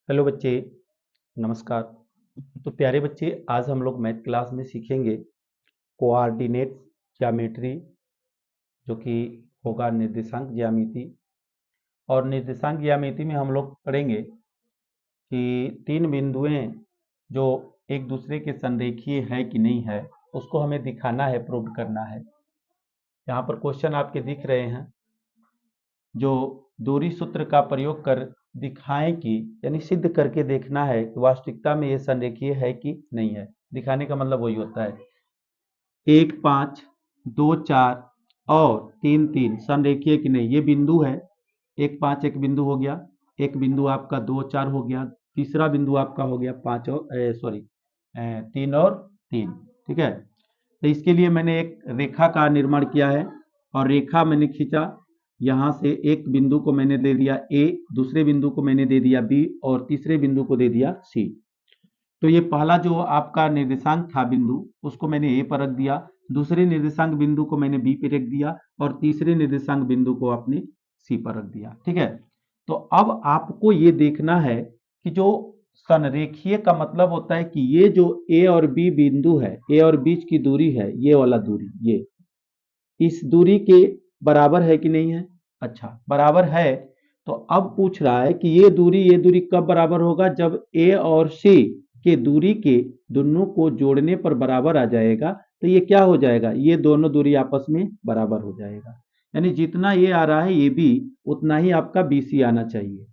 Hello बच्चे, नमस्कार। तो प्यारे बच्चे, आज हम लोग मैथ क्लास में सीखेंगे कोऑर्डिनेट ज्यामिति, जो कि होगा निर्देशांक ज्यामिति। और निर्देशांक ज्यामिति में हम लोग पढ़ेंगे कि तीन बिंदुएं जो एक दूसरे के संरेखीय है कि नहीं है, उसको हमें दिखाना है, प्रूव करना है। यहाँ पर क्वेश्चन आपके दिख रहे हैं, जो दूरी सूत्र का प्रयोग कर दिखाएं कि, यानी सिद्ध करके देखना है कि वास्तविकता में ये संरेखीय है कि नहीं है। दिखाने का मतलब वही होता है 1 5 2 4 और 3 3 संरेखीय कि नहीं। ये बिंदु है 1 5 एक बिंदु हो गया, एक बिंदु आपका 2 4 हो गया, तीसरा बिंदु आपका हो गया 5 और 3 और 3। ठीक है, तो इसके लिए मैंने एक रेखा का निर्माण किया है और रेखा मैंने खींचा। यहाँ से एक बिंदु को मैंने दे दिया ए, दूसरे बिंदु को मैंने दे दिया बी और तीसरे बिंदु को दे दिया सी। तो ये पहला जो आपका निर्देशांक था बिंदु, उसको मैंने ए पर रख दिया, दूसरे निर्देशांक बिंदु को मैंने बी पर रख दिया और तीसरे निर्देशांक बिंदु को आपने सी पर रख दिया। ठीक है, तो अब आपको ये देखना है कि जो संरेखीय का मतलब होता है कि ये जो ए और बी बिंदु है, ए और बीच की दूरी है, ये वाला दूरी, ये इस दूरी के बराबर है कि नहीं है। अच्छा, बराबर है। तो अब पूछ रहा है कि ये दूरी कब बराबर होगा, जब ए और सी के दूरी के दोनों को जोड़ने पर बराबर आ जाएगा। तो ये क्या हो जाएगा, ये दोनों दूरी आपस में बराबर हो जाएगा। यानी जितना ये आ रहा है ए बी, उतना ही आपका बी सी आना चाहिए।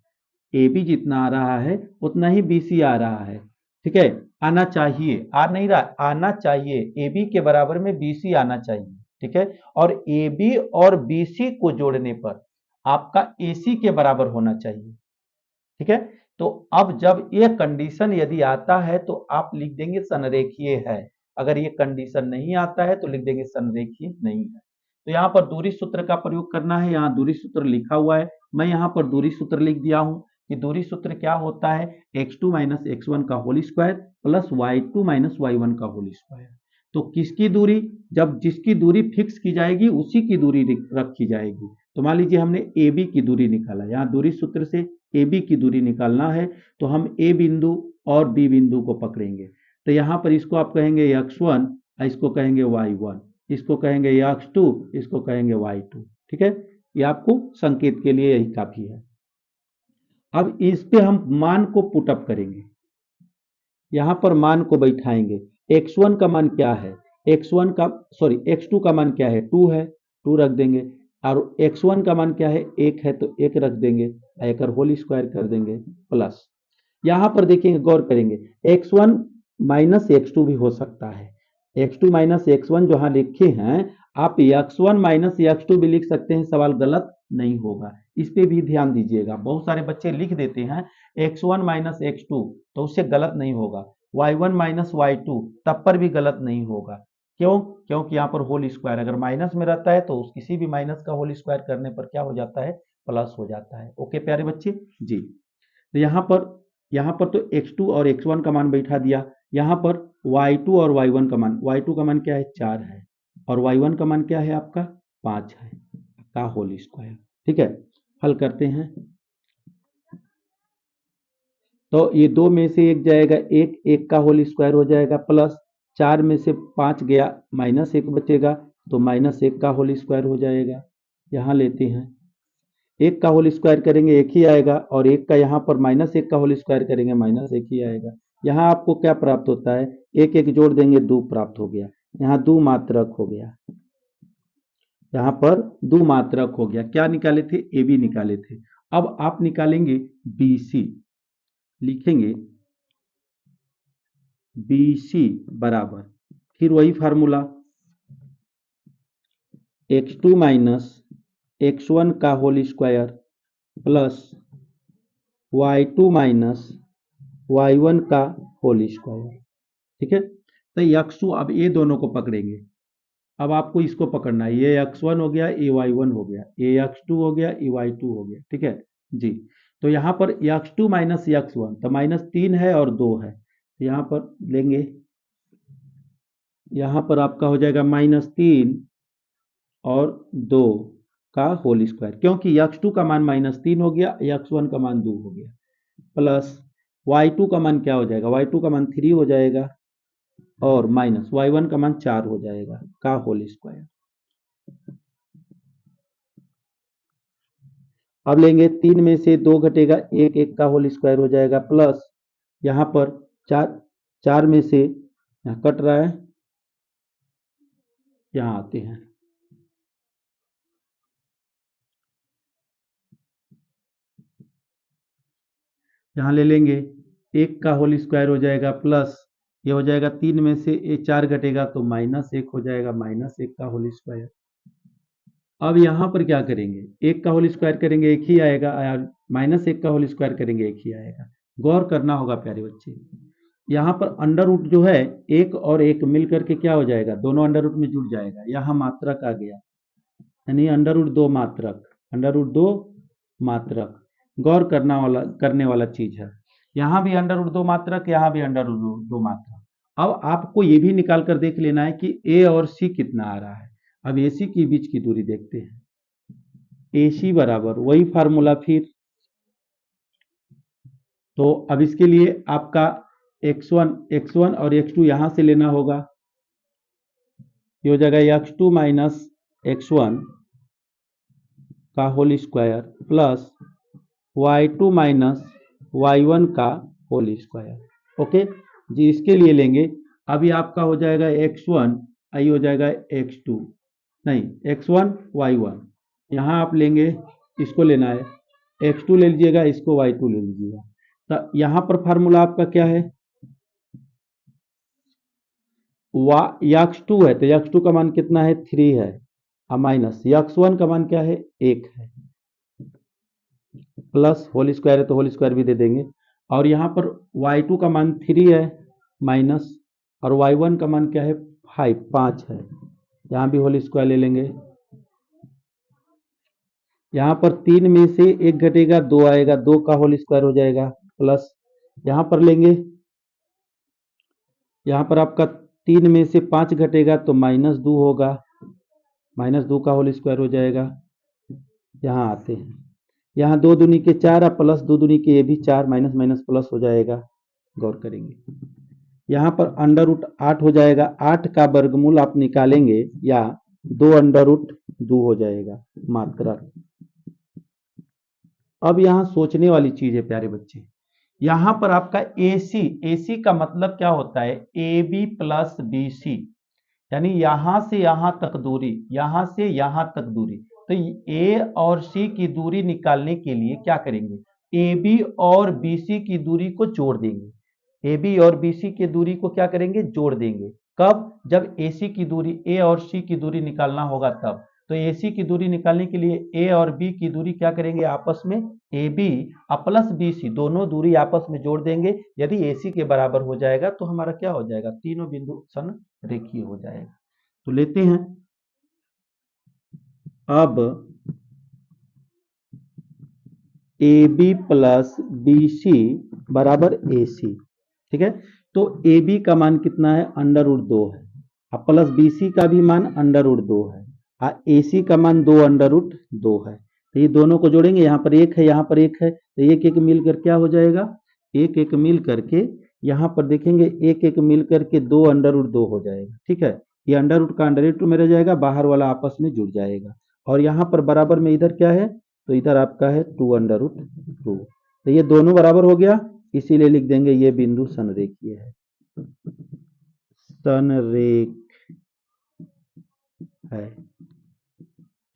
ए बी जितना आ रहा है उतना ही बी सी आ रहा है। ठीक है, आना चाहिए, आ नहीं रहा, आना चाहिए। ए बी के बराबर में बी सी आना चाहिए। ठीक है, और ए बी और बी सी को जोड़ने पर आपका ए सी के बराबर होना चाहिए। ठीक है, तो अब जब ये कंडीशन यदि आता है तो आप लिख देंगे संरेखीय है। अगर ये कंडीशन नहीं आता है तो लिख देंगे संरेखीय नहीं है। तो यहाँ पर दूरी सूत्र का प्रयोग करना है। यहाँ दूरी सूत्र लिखा हुआ है, मैं यहाँ पर दूरी सूत्र लिख दिया हूं कि दूरी सूत्र क्या होता है, x2 माइनस x1 का whole square plus y2 minus y1 का होल स्क्वायर। तो किसकी दूरी, जब जिसकी दूरी फिक्स की जाएगी उसी की दूरी रखी जाएगी। तो मान लीजिए हमने ए बी की दूरी निकाला, यहाँ दूरी सूत्र से ए बी की दूरी निकालना है तो हम ए बिंदु और बी बिंदु को पकड़ेंगे। तो यहाँ पर इसको आप कहेंगे x1, इसको कहेंगे y1, इसको कहेंगे x2, इसको कहेंगे y2। ठीक है, ये आपको संकेत के लिए यही काफी है। अब इस पे हम मान को पुटअप करेंगे, यहाँ पर मान को बैठाएंगे। x1 का मान क्या है, x1 का सॉरी x2 का मान क्या है, 2 है, 2 रख देंगे। और x1 का मान क्या है, 1 है, तो 1 रख देंगे, एक होल स्क्वायर कर देंगे प्लस। यहाँ पर देखेंगे, गौर करेंगे, x1 माइनस x2 भी हो सकता है। x2 माइनस x1 जो यहाँ लिखे हैं, आप x1 माइनस x2 भी लिख सकते हैं, सवाल गलत नहीं होगा। इस पे भी ध्यान दीजिएगा, बहुत सारे बच्चे लिख देते हैं x1 माइनस x2, तो उससे गलत नहीं होगा। y1 माइनस y2, तब पर भी गलत नहीं होगा। क्यों, क्योंकि यहाँ पर होल स्क्वायर अगर माइनस में रहता है तो उस किसी भी माइनस का होल स्क्वायर करने पर क्या हो जाता है, प्लस हो जाता है। ओके प्यारे बच्चे जी, तो यहाँ पर तो x2 और x1 का मान बैठा दिया। यहाँ पर y2 और y1 का मान, y2 का मान क्या है, 4 है, और y1 का मान क्या है आपका, 5 है, का होल स्क्वायर। ठीक है, हल करते हैं। तो ये 2 में से एक जाएगा, एक एक का होल स्क्वायर हो जाएगा, प्लस 4 में से 5 गया, माइनस 1 बचेगा, तो माइनस 1 का होल स्क्वायर हो जाएगा। यहाँ लेते हैं, एक का होल स्क्वायर करेंगे एक ही आएगा, और एक का यहाँ पर माइनस 1 का होल स्क्वायर करेंगे माइनस 1 ही आएगा। यहाँ आपको क्या प्राप्त होता है, एक एक जोड़ देंगे 2 प्राप्त हो गया, यहाँ 2 मात्रक हो गया, यहाँ पर 2 मात्रक हो गया। क्या निकाले थे, ए बी निकाले थे। अब आप निकालेंगे बी सी, लिखेंगे बी सी बराबर, फिर वही फार्मूला, x2 माइनस x1 का whole square plus y2 minus y1 का होल स्क्वायर। ठीक है, तो x2, अब ये दोनों को पकड़ेंगे। अब आपको इसको पकड़ना है, ये x1 हो गया, ये y1 हो गया, ये x2 हो गया, ये y2 हो गया। ठीक है जी, तो यहाँ पर x2 माइनस x1, तो -3 है और 2 है, तो यहाँ पर लेंगे, यहाँ पर आपका हो जाएगा -3 और 2 का होल स्क्वायर, क्योंकि x2 का मान -3 हो गया, x1 का मान 2 हो गया, प्लस y2 का मान क्या हो जाएगा, y2 का मान 3 हो जाएगा और माइनस y1 का मान 4 हो जाएगा का होल स्क्वायर। अब लेंगे 3 में से 2 घटेगा, 1 1 का होल स्क्वायर हो जाएगा प्लस यहाँ पर 4 में से यहाँ कट रहा है, यहाँ आते हैं, यहाँ ले लेंगे 1 का होल स्क्वायर हो जाएगा प्लस ये हो जाएगा 3 में से 4 घटेगा तो -1 हो जाएगा, -1 का होल स्क्वायर। अब यहाँ पर क्या करेंगे, 1 का होल स्क्वायर करेंगे 1 ही आएगा, -1 का होल स्क्वायर करेंगे 1 ही आएगा। गौर करना होगा प्यारे बच्चे, यहाँ पर अंडर रूट जो है 1 और 1 मिल करके क्या हो जाएगा, दोनों अंडर रूट में जुड़ जाएगा, यहाँ मात्रक आ गया, यानी अंडर रूट 2 मात्रक, अंडर रूट 2 मात्रक। गौर करने वाला चीज है, यहाँ भी अंडर रूट 2 मात्रक, यहाँ भी अंडर रूट 2 मात्रक। अब आपको ये भी निकाल कर देख लेना है कि ए और सी कितना आ रहा है। अब ए सी के बीच की दूरी देखते हैं, ए सी बराबर वही फार्मूला फिर, तो अब इसके लिए आपका x1 और x2 यहां से लेना होगा, ये हो जाएगा x2 माइनस x1 का whole square plus y2 minus y1 का होल स्क्वायर। ओके जी, इसके लिए लेंगे, अभी आपका हो जाएगा x1, आई हो जाएगा x2, नहीं x1 y1, यहाँ आप लेंगे, इसको लेना है x2 ले लीजिएगा, इसको y2 ले लीजिएगा। तो यहाँ पर फार्मूला आपका क्या है, x2 है तो x2 का मान कितना है 3 है, और माइनस x1 का मान क्या है 1 है, प्लस होल स्क्वायर है तो होल स्क्वायर भी दे देंगे, और यहाँ पर y2 का मान 3 है माइनस, और y1 का मान क्या है 5 है, यहाँ भी होल स्क्वायर ले लेंगे, यहाँ पर 3 में से 1 घटेगा 2 आएगा, 2 का होल स्क्वायर हो जाएगा प्लस यहाँ पर लेंगे, यहाँ पर आपका 3 में से 5 घटेगा तो -2 होगा, -2 का होल स्क्वायर हो जाएगा। यहाँ आते हैं, यहाँ 2 दूनी के 4 और प्लस 2 दूनी के ये भी 4, माइनस माइनस प्लस हो जाएगा। गौर करेंगे, यहाँ पर अंडर रूट 8 हो जाएगा, 8 का वर्गमूल आप निकालेंगे या 2 अंडर रूट 2 हो जाएगा मात्रक। अब यहाँ सोचने वाली चीज है प्यारे बच्चे, यहाँ पर आपका AC का मतलब क्या होता है, AB प्लस BC, यानी यहां से यहां तक दूरी, यहां से यहां तक दूरी, तो A और C की दूरी निकालने के लिए क्या करेंगे, AB और BC की दूरी को जोड़ देंगे, AB और BC की दूरी को क्या करेंगे, जोड़ देंगे। कब, जब AC की दूरी, A और C की दूरी निकालना होगा तब। तो AC की दूरी निकालने के लिए A और B की दूरी क्या करेंगे, आपस में AB प्लस BC दोनों दूरी आपस में जोड़ देंगे। यदि AC के बराबर हो जाएगा तो हमारा क्या हो जाएगा, तीनों बिंदु संरेखीय हो जाएगा। तो लेते हैं, अब AB प्लस BC बराबर AC, ठीक है, तो AB का मान कितना है, अंडर रूट 2 है, अब प्लस BC का भी मान अंडर रूट 2 है, AC का मान 2 अंडर रूट 2 है, तो ये दोनों को जोड़ेंगे, यहाँ पर 1 है यहाँ पर 1 है, तो 1 1 मिलकर क्या हो जाएगा, 1 1 मिल करके यहाँ पर देखेंगे 1 1 मिल करके 2 अंडर रूट 2 हो जाएगा, ठीक है, ये अंडर रूट का अंडर रूट में रह जाएगा, बाहर वाला आपस में जुड़ जाएगा, और यहाँ पर बराबर में इधर क्या है, तो इधर आपका है 2 अंडर रूट 2, तो ये दोनों बराबर हो गया, इसीलिए लिख देंगे ये बिंदु संरेखीय है, संरेख है,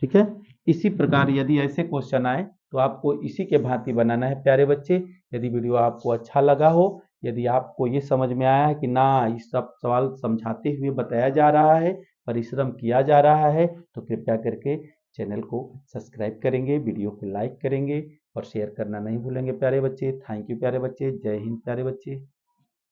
ठीक है। इसी प्रकार यदि ऐसे क्वेश्चन आए तो आपको इसी के भांति बनाना है प्यारे बच्चे। यदि वीडियो आपको अच्छा लगा हो, यदि आपको ये समझ में आया है कि ना इस सब सवाल समझाते हुए बताया जा रहा है, परिश्रम किया जा रहा है, तो कृपया करके चैनल को सब्सक्राइब करेंगे, वीडियो को लाइक करेंगे और शेयर करना नहीं भूलेंगे प्यारे बच्चे। थैंक यू प्यारे बच्चे, जय हिंद प्यारे बच्चे।